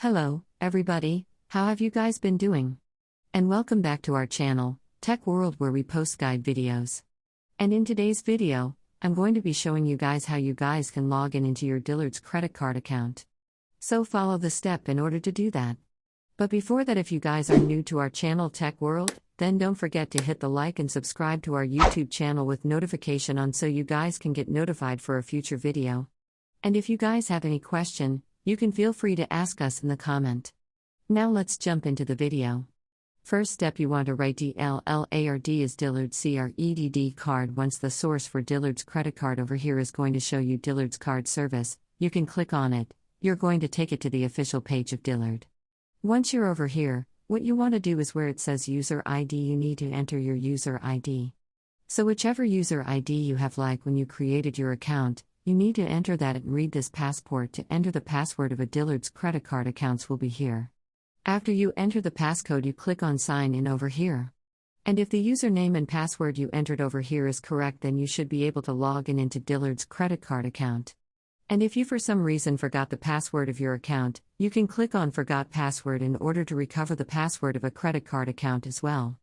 Hello, everybody, how have you guys been doing? And welcome back to our channel, Tech World, where we post guide videos. And in today's video, I'm going to be showing you guys how you guys can log in into your Dillards credit card account. So follow the step in order to do that. But before that, if you guys are new to our channel Tech World, then don't forget to hit the like and subscribe to our YouTube channel with notification on so you guys can get notified for a future video. And if you guys have any question, you can feel free to ask us in the comment. Now let's jump into the video. First step, you want to write DLLARD is Dillards CREDD card. Once the source for Dillards credit card over here is going to show you Dillards card service, you can click on it. You're going to take it to the official page of Dillard. Once you're over here, what you want to do is where it says user ID, you need to enter your user ID. So whichever user ID you have, like when you created your account, you need to enter that and read this passport to enter the password of a Dillards credit card accounts will be here. After you enter the passcode, you click on sign in over here. And if the username and password you entered over here is correct, then you should be able to log in into Dillards credit card account. And if you for some reason forgot the password of your account, you can click on forgot password in order to recover the password of a credit card account as well.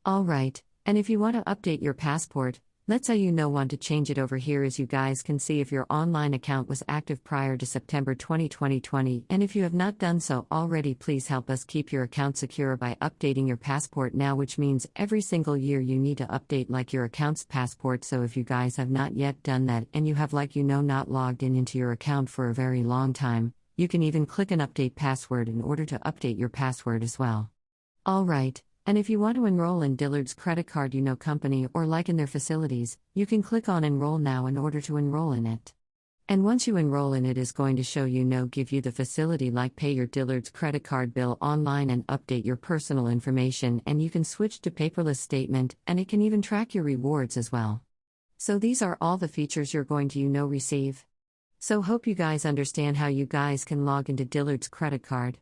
Alright, and if you want to update your passport, let's say you want to change it over here. As you guys can see, if your online account was active prior to September 2020, and if you have not done so already, please help us keep your account secure by updating your passport now, which means every single year you need to update like your account's passport. So if you guys have not yet done that and you have not logged in into your account for a very long time, you can even click on update password in order to update your password as well. Alright. And if you want to enroll in Dillards credit card company or like in their facilities, you can click on enroll now in order to enroll in it. And once you enroll in it, is going to show give you the facility like pay your Dillards credit card bill online and update your personal information, and you can switch to paperless statement, and it can even track your rewards as well. So these are all the features you're going to receive. So hope you guys understand how you guys can log into Dillards credit card.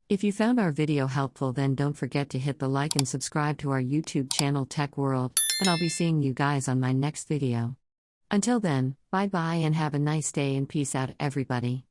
If you found our video helpful, then don't forget to hit the like and subscribe to our YouTube channel Tech World, and I'll be seeing you guys on my next video. Until then, bye bye and have a nice day and peace out everybody.